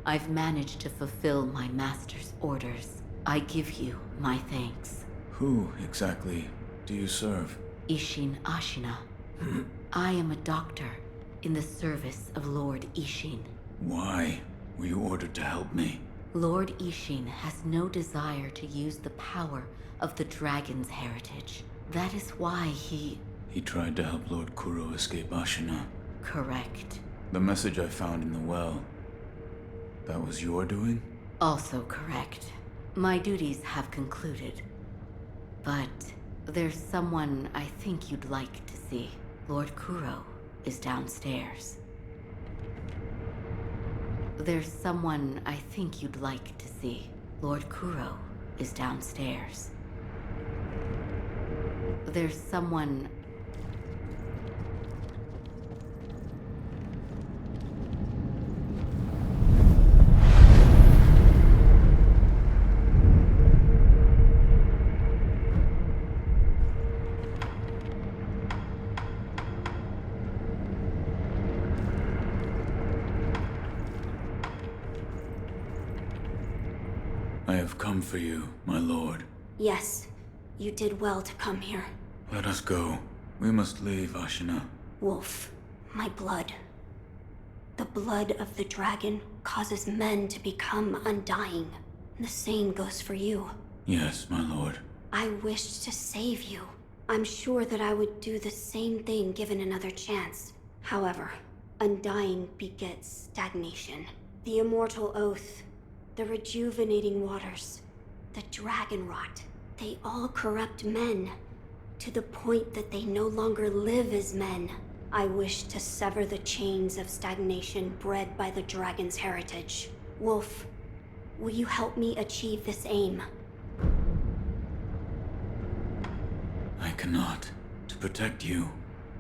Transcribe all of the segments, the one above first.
I've managed to fulfill my master's orders. I give you my thanks. Who exactly do you serve? Ishin Ashina. I am a doctor in the service of Lord Ishin. Why were you ordered to help me? Lord Ishin has no desire to use the power of the dragon's heritage. That is why he... He tried to help Lord Kuro escape Ashina. Correct. The message I found in the well, that was your doing? Also correct. My duties have concluded. But there's someone I think you'd like to see. Lord Kuro is downstairs. There's someone I think you'd like to see. Lord Kuro is downstairs. There's someone... I have come for you, my lord. Yes, you did well to come here. Let us go. We must leave Ashina. Wolf, my blood. The blood of the dragon causes men to become undying. The same goes for you. Yes, my lord. I wished to save you. I'm sure that I would do the same thing given another chance. However, undying begets stagnation. The immortal oath, the rejuvenating waters, the dragon rot, they all corrupt men, to the point that they no longer live as men. I wish to sever the chains of stagnation bred by the dragon's heritage. Wolf, will you help me achieve this aim? I cannot. To protect you,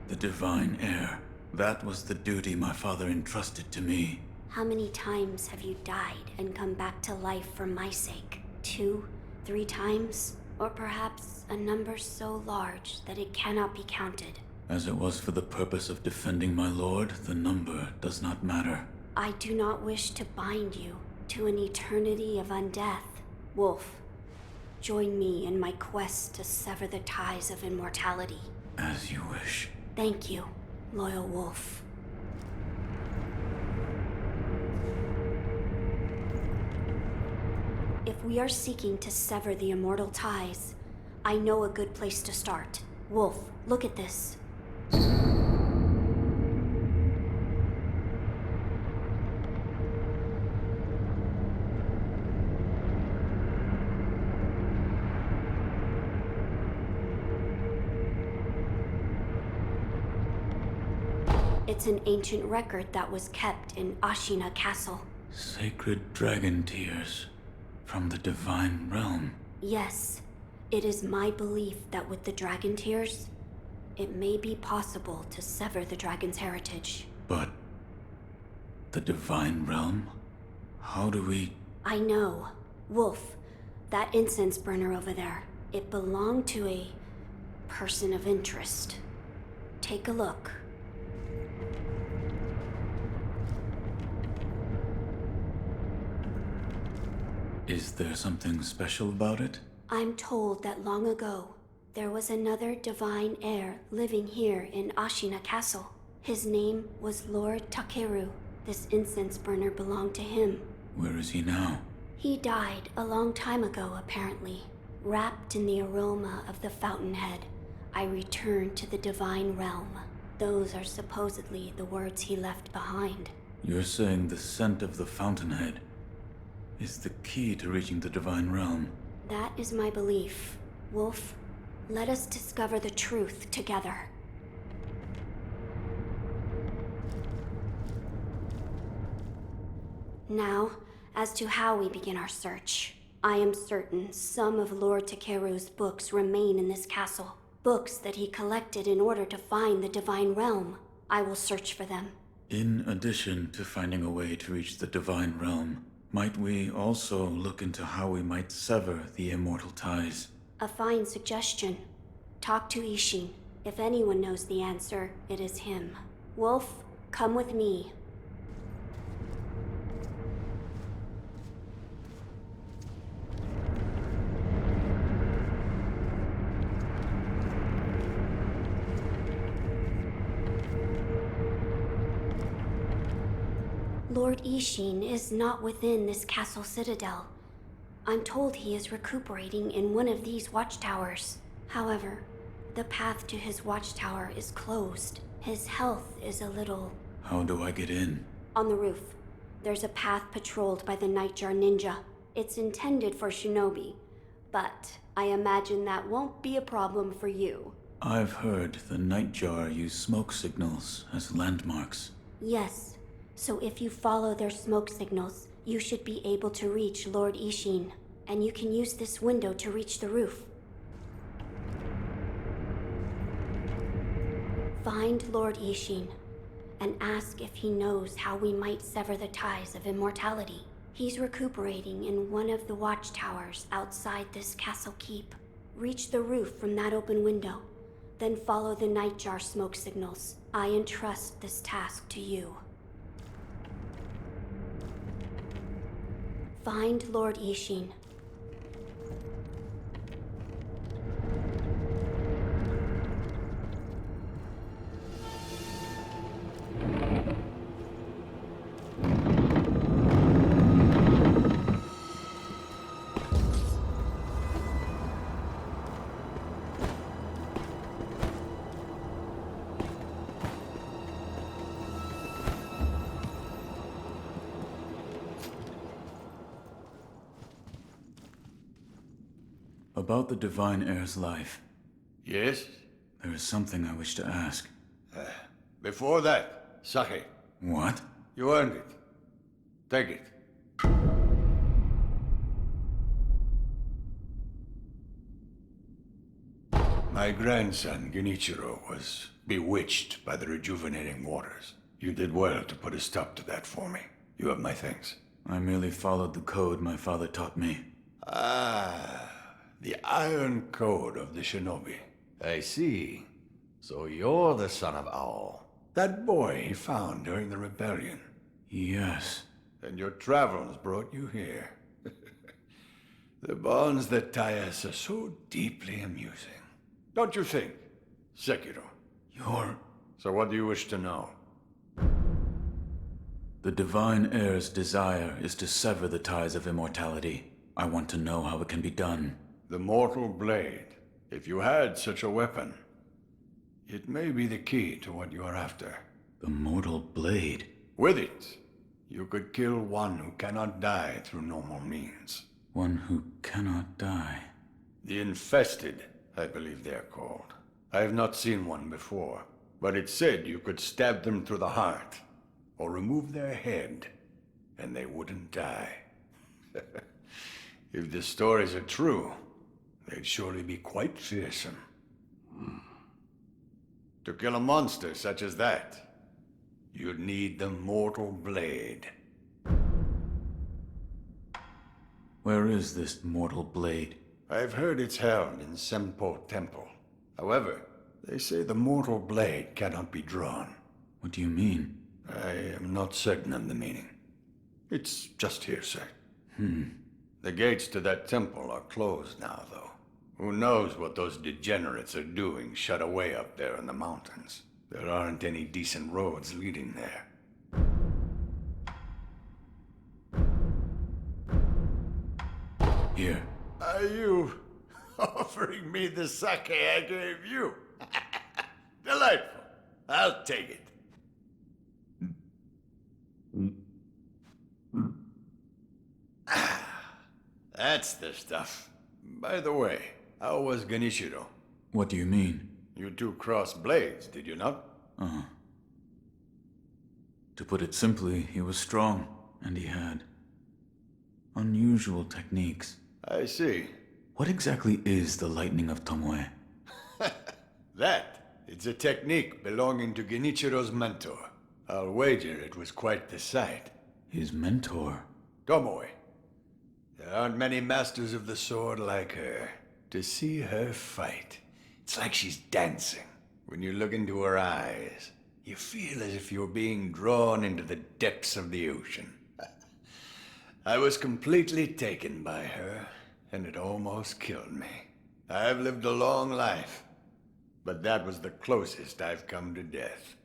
the divine heir. That was the duty my father entrusted to me. How many times have you died and come back to life for my sake? 2, 3 times? Or perhaps a number so large that it cannot be counted? As it was for the purpose of defending my lord, the number does not matter. I do not wish to bind you to an eternity of undeath. Wolf, join me in my quest to sever the ties of immortality. As you wish. Thank you, loyal wolf. If we are seeking to sever the immortal ties, I know a good place to start. Wolf, look at this. It's an ancient record that was kept in Ashina Castle. Sacred dragon tears from the divine realm. Yes, it is my belief that with the dragon tears, it may be possible to sever the dragon's heritage. But the divine realm? How do we... I know. Wolf, that incense burner over there, it belonged to a person of interest. Take a look. Is there something special about it? I'm told that long ago, there was another divine heir living here in Ashina Castle. His name was Lord Takeru. This incense burner belonged to him. Where is he now? He died a long time ago, apparently. Wrapped in the aroma of the fountainhead, I returned to the divine realm. Those are supposedly the words he left behind. You're saying the scent of the fountainhead is the key to reaching the divine realm? That is my belief. Wolf, let us discover the truth together. Now, as to how we begin our search. I am certain some of Lord Takeru's books remain in this castle. Books that he collected in order to find the divine realm. I will search for them. In addition to finding a way to reach the divine realm, might we also look into how we might sever the immortal ties? A fine suggestion. Talk to Ishin. If anyone knows the answer, it is him. Wolf, come with me. Lord Ishin is not within this castle citadel. I'm told he is recuperating in one of these watchtowers. However, the path to his watchtower is closed. His health is a little... How do I get in? On the roof. There's a path patrolled by the Nightjar Ninja. It's intended for shinobi, but I imagine that won't be a problem for you. I've heard the Nightjar use smoke signals as landmarks. Yes, so if you follow their smoke signals, you should be able to reach Lord Ishin, and you can use this window to reach the roof. Find Lord Ishin, and ask if he knows how we might sever the ties of immortality. He's recuperating in one of the watchtowers outside this castle keep. Reach the roof from that open window, then follow the Nightjar smoke signals. I entrust this task to you. Find Lord Ishin. About the Divine Heir's life, Yes? there is something I wish to ask. Before that, sake. What? You earned it. Take it. My grandson, Genichiro, was bewitched by the rejuvenating waters. You did well to put a stop to that for me. You have my thanks. I merely followed the code my father taught me. Ah, the Iron Code of the Shinobi. I see. So you're the son of Owl. That boy he found during the rebellion. Yes. And your travels brought you here. The bonds that tie us are so deeply amusing. Don't you think, Sekiro? You're... So what do you wish to know? The Divine Heir's desire is to sever the ties of immortality. I want to know how it can be done. The Mortal Blade. If you had such a weapon, it may be the key to what you are after. The Mortal Blade? With it, you could kill one who cannot die through normal means. One who cannot die. The Infested, I believe they are called. I have not seen one before, but it said you could stab them through the heart, or remove their head, and they wouldn't die. If the stories are true, they'd surely be quite fearsome. To kill a monster such as that, you'd need the Mortal Blade. Where is this Mortal Blade? I've heard it's held in Senpo Temple. However, they say the Mortal Blade cannot be drawn. What do you mean? I am not certain of the meaning. It's just hearsay. The gates to that temple are closed now, though. Who knows what those degenerates are doing shut away up there in the mountains. There aren't any decent roads leading there. Here. Are you offering me the sake I gave you? Delightful. I'll take it. That's the stuff. By the way, how was Genichiro? What do you mean? You two crossed blades, did you not? Uh-huh. To put it simply, he was strong, and he had unusual techniques. I see. What exactly is the Lightning of Tomoe? It's a technique belonging to Genichiro's mentor. I'll wager it was quite the sight. His mentor? Tomoe. There aren't many masters of the sword like her. To see her fight, it's like she's dancing. When you look into her eyes, you feel as if you're being drawn into the depths of the ocean. I was completely taken by her, and it almost killed me. I've lived a long life, but that was the closest I've come to death.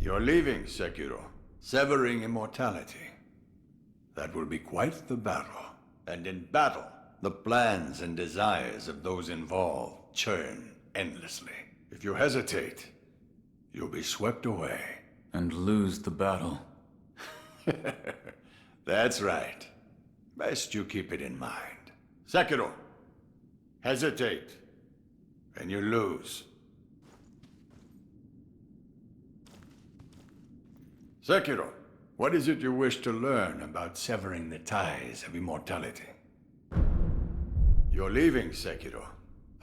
You're leaving, Sekiro. Severing immortality. That will be quite the battle. And in battle, the plans and desires of those involved churn endlessly. If you hesitate, you'll be swept away. And lose the battle. That's right. Best you keep it in mind. Sekiro, hesitate, and you lose. Sekiro, what is it you wish to learn about severing the ties of immortality? You're leaving, Sekiro.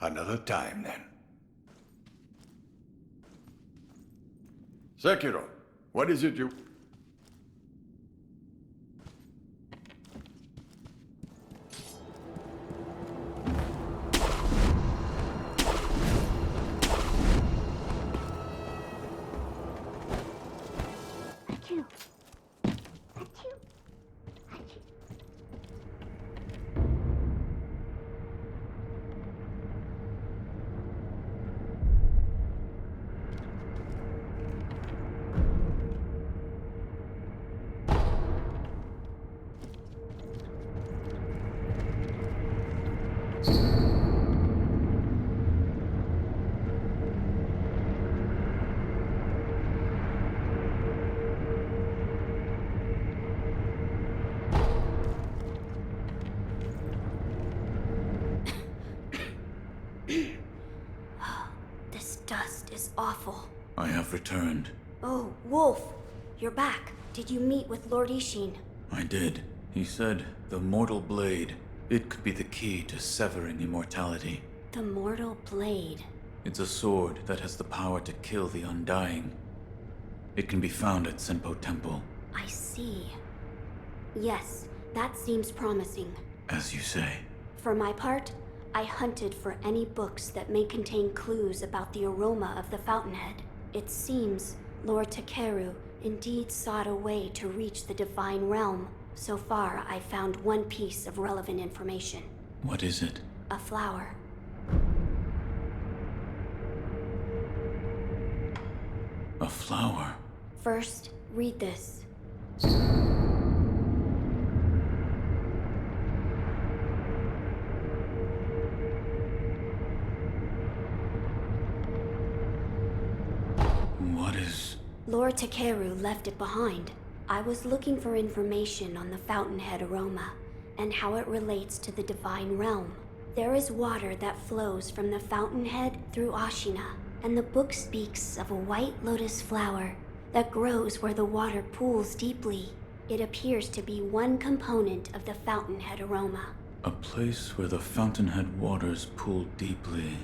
Another time, then. Sekiro, what is it you... This dust is awful. I have returned. Oh, Wolf, you're back. Did you meet with Lord Ishin? I did. He said the mortal blade. It could be the key to severing immortality. The mortal blade. It's a sword that has the power to kill the undying. It can be found at Senpo Temple. I see. Yes, that seems promising. As you say. For my part, I hunted for any books that may contain clues about the aroma of the fountainhead. It seems Lord Takeru indeed sought a way to reach the divine realm. So far, I found one piece of relevant information. What is it? A flower. A flower? First, read this. What is... Lord Takeru left it behind. I was looking for information on the fountainhead aroma and how it relates to the divine realm. There is water that flows from the fountainhead through Ashina, and the book speaks of a white lotus flower that grows where the water pools deeply. It appears to be one component of the fountainhead aroma. A place where the fountainhead waters pool deeply.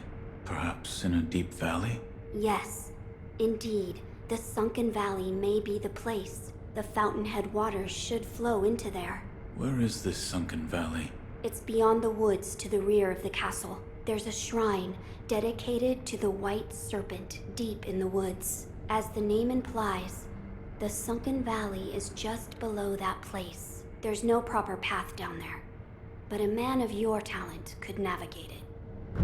Perhaps in a deep valley? Yes, indeed. The sunken valley may be the place. The fountainhead waters should flow into there. Where is this sunken valley? It's beyond the woods to the rear of the castle. There's a shrine dedicated to the white serpent deep in the woods. As the name implies, the sunken valley is just below that place. There's no proper path down there, but a man of your talent could navigate it.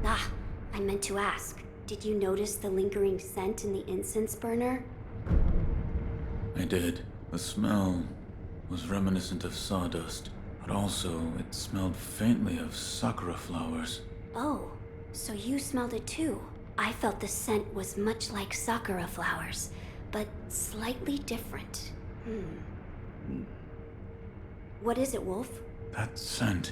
Ah, I meant to ask. Did you notice the lingering scent in the incense burner? I did. The smell was reminiscent of sawdust, but also it smelled faintly of sakura flowers. Oh, so you smelled it too. I felt the scent was much like sakura flowers, but slightly different. What is it, Wolf? That scent.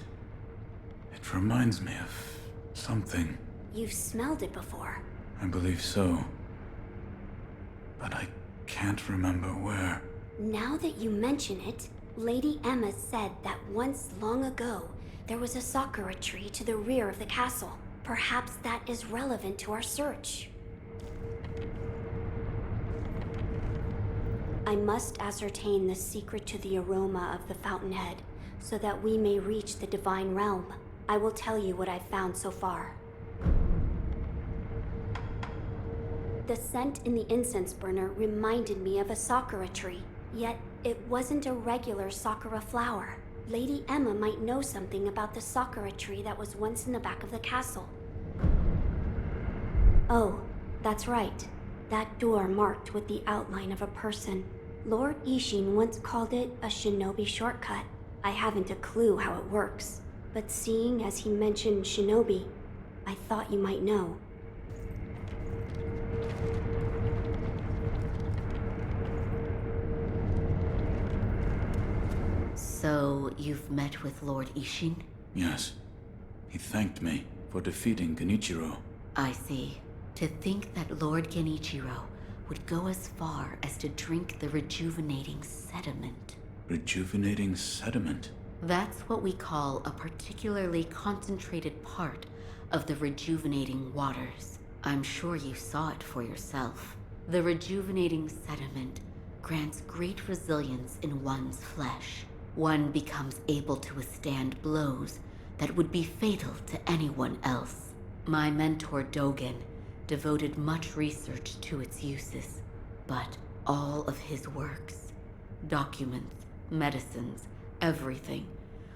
It reminds me of something. You've smelled it before. I believe so. But I can't remember where. Now that you mention it, Lady Emma said that once long ago, there was a sakura tree to the rear of the castle. Perhaps that is relevant to our search. I must ascertain the secret to the aroma of the fountainhead, so that we may reach the divine realm. I will tell you what I've found so far. The scent in the incense burner reminded me of a sakura tree, yet it wasn't a regular sakura flower. Lady Emma might know something about the sakura tree that was once in the back of the castle. Oh, That's right. That door marked with the outline of a person. Lord Ishin once called it a shinobi shortcut. I haven't a clue how it works, but seeing as he mentioned shinobi, I thought you might know. So, you've met with Lord Ishin? Yes. He thanked me for defeating Genichiro. I see. To think that Lord Genichiro would go as far as to drink the rejuvenating sediment. Rejuvenating sediment? That's what we call a particularly concentrated part of the rejuvenating waters. I'm sure you saw it for yourself. The rejuvenating sediment grants great resilience in one's flesh. One becomes able to withstand blows that would be fatal to anyone else. My mentor Dogen devoted much research to its uses, but all of his works, documents, medicines, everything,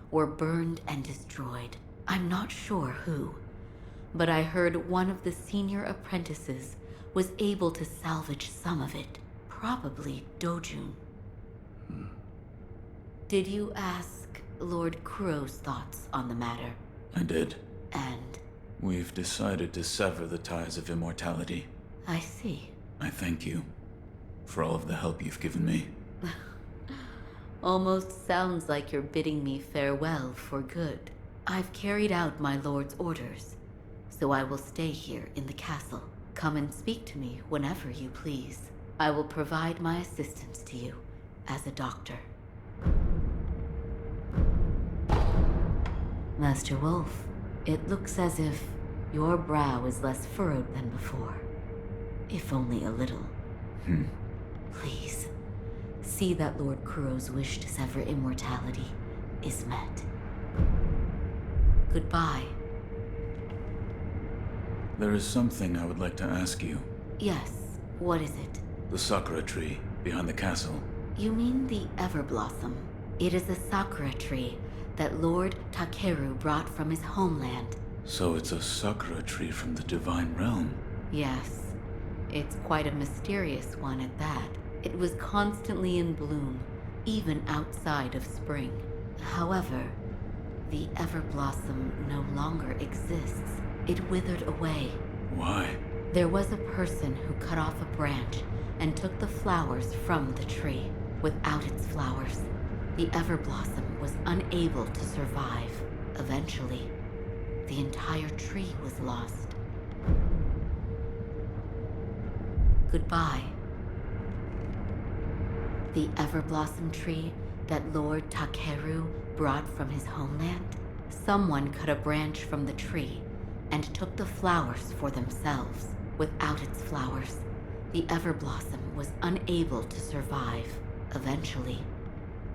were burned and destroyed. I'm not sure who, but I heard one of the senior apprentices was able to salvage some of it, probably Dojun. Did you ask Lord Kuro's thoughts on the matter? I did. And We've decided to sever the ties of immortality. I see. I thank you for all of the help you've given me. Almost sounds like you're bidding me farewell for good. I've carried out my lord's orders, so I will stay here in the castle. Come and speak to me whenever you please. I will provide my assistance to you as a doctor. Master Wolf, it looks as if your brow is less furrowed than before. If only a little. Please, see that Lord Kuro's wish to sever immortality is met. Goodbye. There is something I would like to ask you. Yes, what is it? The sakura tree behind the castle. You mean the Everblossom? It is a sakura tree that Lord Takeru brought from his homeland. So it's a sakura tree from the divine realm. Yes, it's quite a mysterious one at that. It was constantly in bloom, even outside of spring. However, the Everblossom no longer exists. It withered away. Why? There was a person who cut off a branch and took the flowers from the tree. Without its flowers, the Everblossom was unable to survive. Eventually, the entire tree was lost. Goodbye. The Everblossom tree that Lord Takeru brought from his homeland? Someone cut a branch from the tree and took the flowers for themselves. Without its flowers, the Everblossom was unable to survive. Eventually,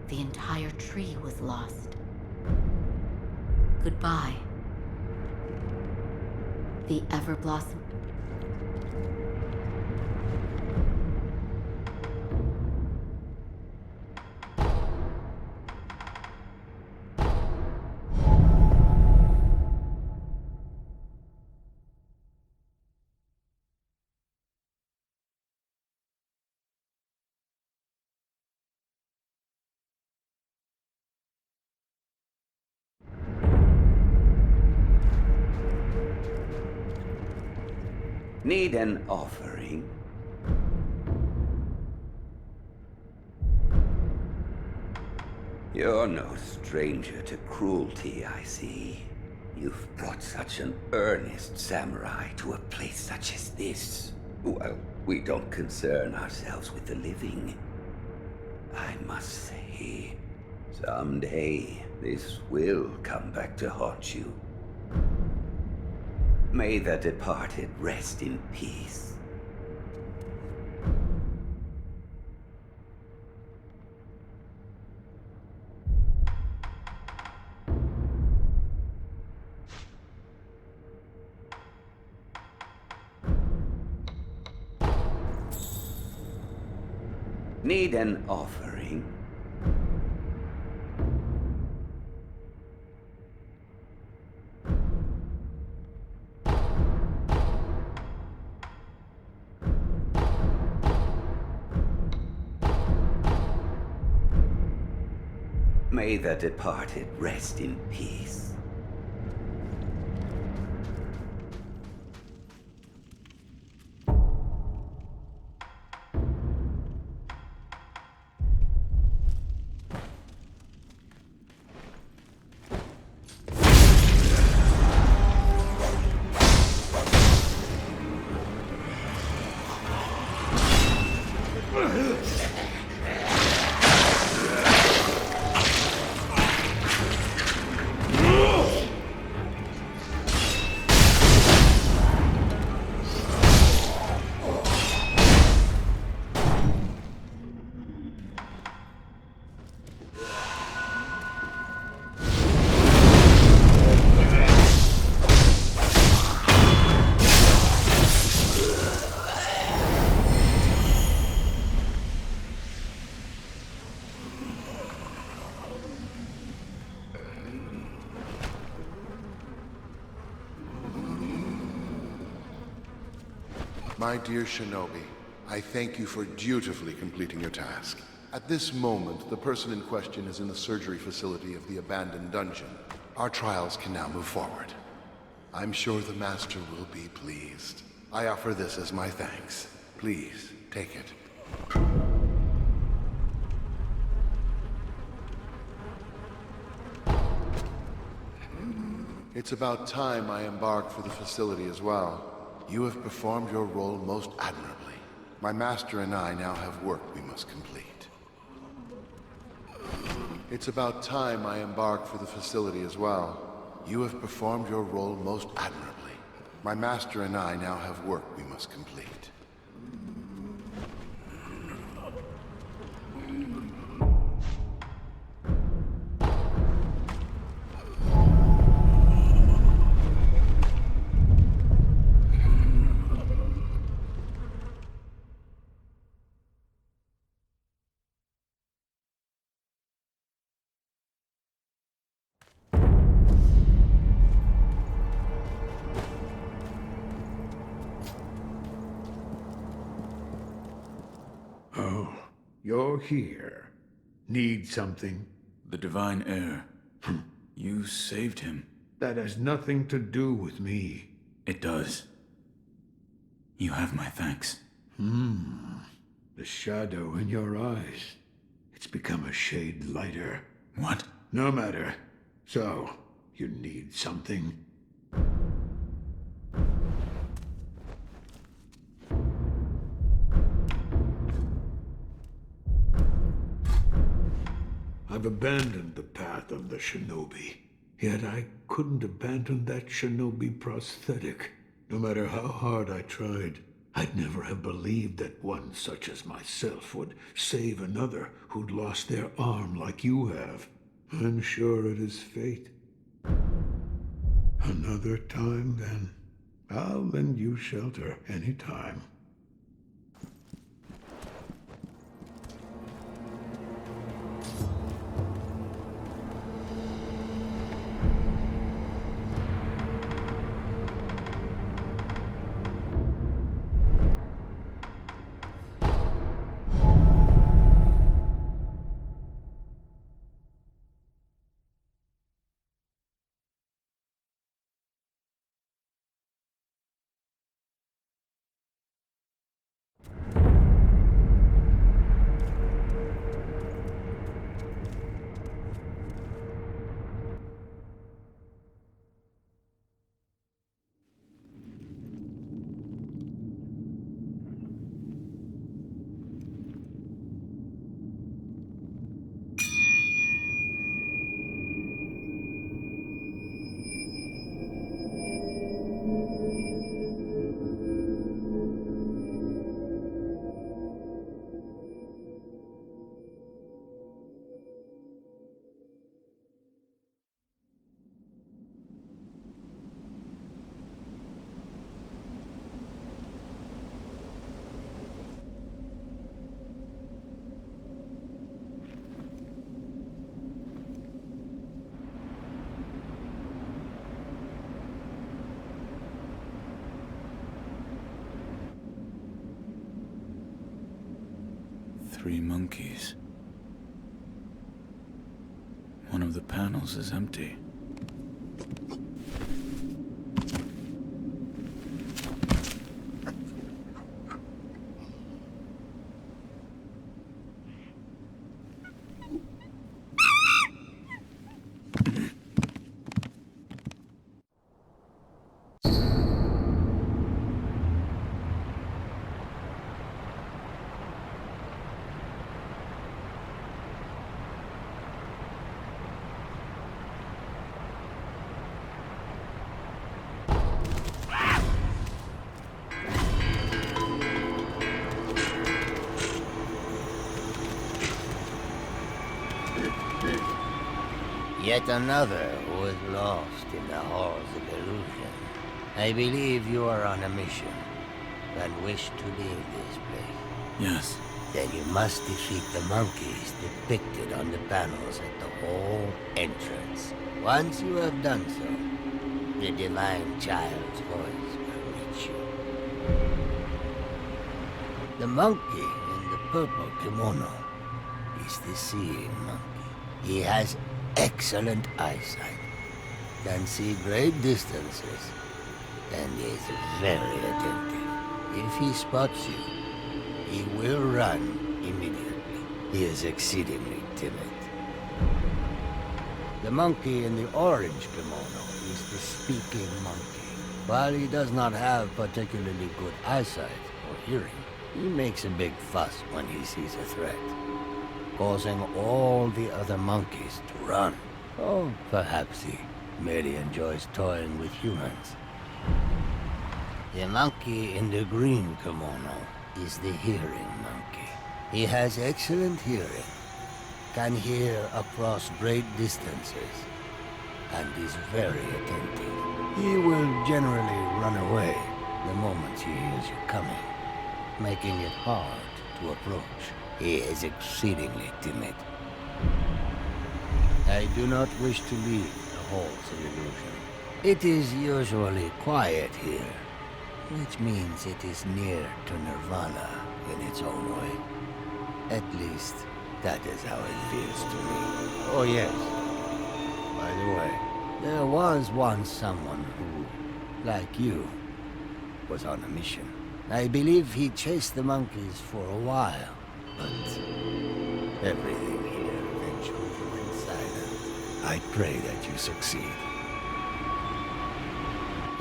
the entire tree was lost. Goodbye. The Everblossom... Need an offering? You're no stranger to cruelty, I see. You've brought such an earnest samurai to a place such as this. Well, we don't concern ourselves with the living. I must say, someday this will come back to haunt you. May the departed rest in peace. Need an offering? May the departed rest in peace. My dear Shinobi, I thank you for dutifully completing your task. At this moment, the person in question is in the surgery facility of the abandoned dungeon. Our trials can now move forward. I'm sure the Master will be pleased. I offer this as my thanks. Please, take it. It's about time I embarked for the facility as well. You have performed your role most admirably. My master and I now have work we must complete. It's about time I embarked for the facility as well. You have performed your role most admirably. My master and I now have work we must complete. Oh, you're here. Need something? The Divine Heir. You saved him. That has nothing to do with me. It does. You have my thanks. The shadow in your eyes. It's become a shade lighter. What? No matter. So, you need something? I've abandoned the path of the shinobi. Yet I couldn't abandon that shinobi prosthetic. No matter how hard I tried, I'd never have believed that one such as myself would save another who'd lost their arm like you have. I'm sure it is fate. Another time, then. I'll lend you shelter any time. Three monkeys. of the panels is empty. Yet another who is lost in the halls of illusion. I believe you are on a mission and wish to leave this place. Yes. Then you must defeat the monkeys depicted on the panels at the hall entrance. Once you have done so, the divine child's voice will reach you. The monkey in the purple kimono is the seeing monkey. He has excellent eyesight, can see great distances, and is very attentive. If he spots you, he will run immediately. He is exceedingly timid. The monkey in the orange kimono is the speaking monkey. While he does not have particularly good eyesight or hearing, he makes a big fuss when he sees a threat, causing all the other monkeys to run. Or perhaps he merely enjoys toying with humans. The monkey in the green kimono is the hearing monkey. He has excellent hearing, can hear across great distances, and is very attentive. He will generally run away the moment he hears you coming, making it hard to approach. He is exceedingly timid. I do not wish to leave the halls of illusion. It is usually quiet here, which means it is near to nirvana in its own way. At least, that is how it feels to me. Oh yes, by the way, there was once someone who, like you, was on a mission. I believe he chased the monkeys for a while, but everything here eventually went silent. I pray that you succeed.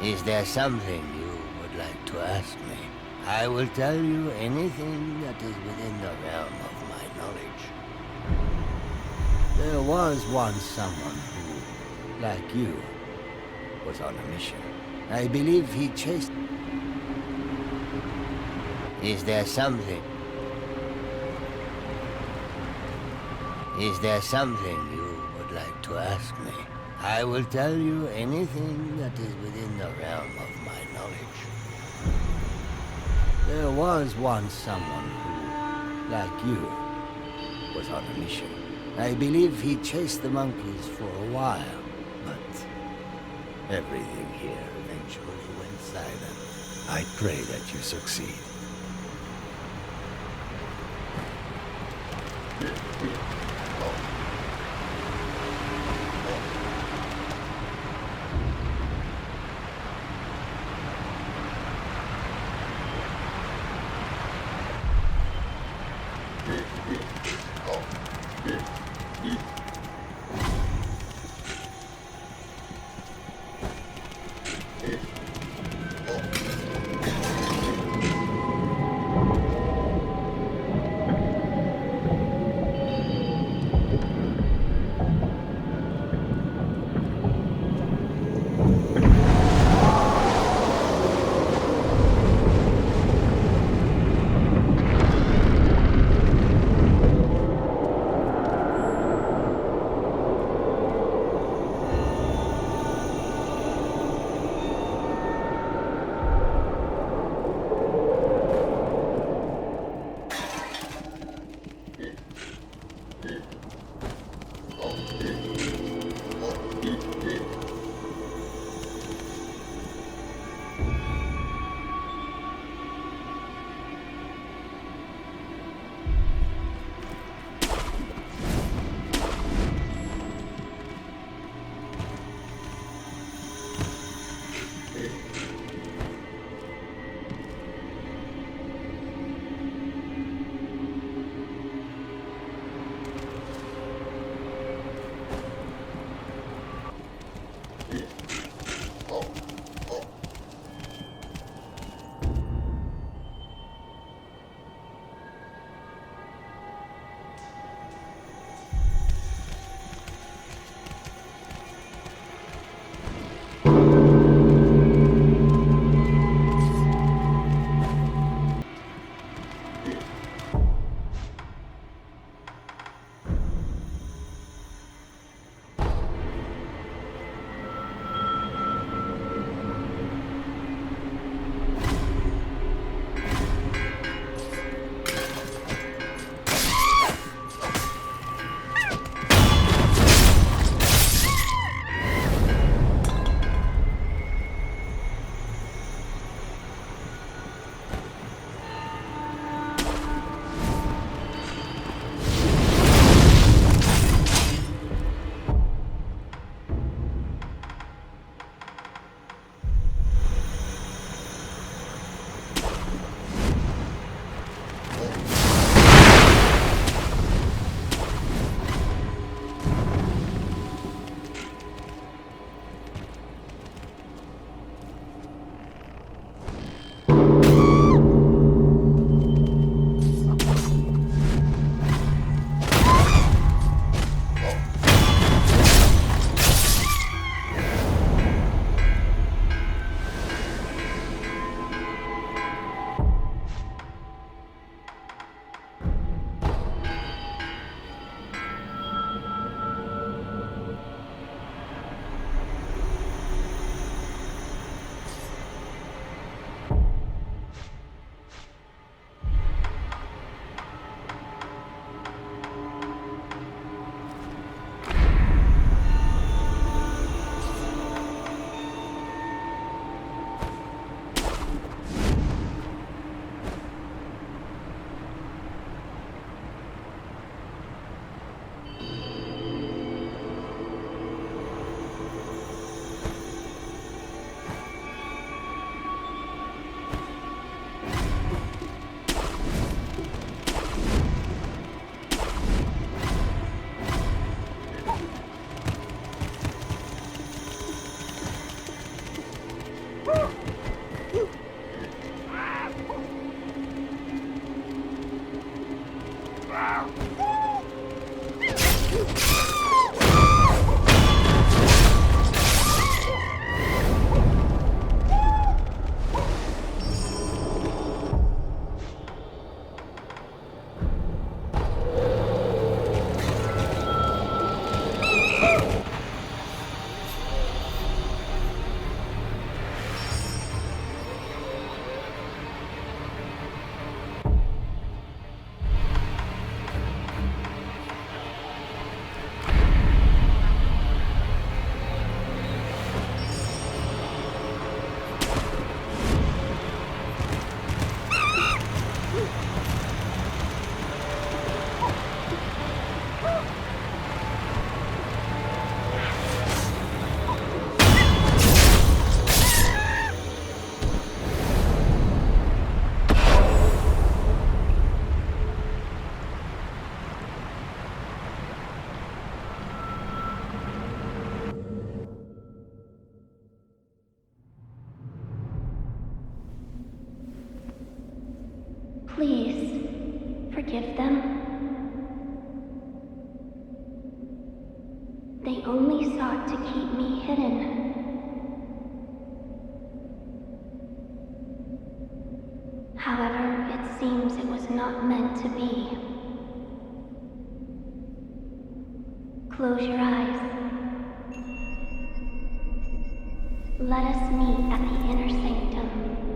Is there something you would like to ask me? I will tell you anything that is within the realm of my knowledge. There was once someone who, like you, was on a mission. I believe he chased... Is there something... Is there something you would like to ask me? I will tell you anything that is within the realm of my knowledge. There was once someone who, like you, was on a mission. I believe he chased the monkeys for a while, but everything here eventually went silent. I pray that you succeed. forgive them? They only sought to keep me hidden. However, it seems it was not meant to be. Close your eyes. Let us meet at the inner sanctum.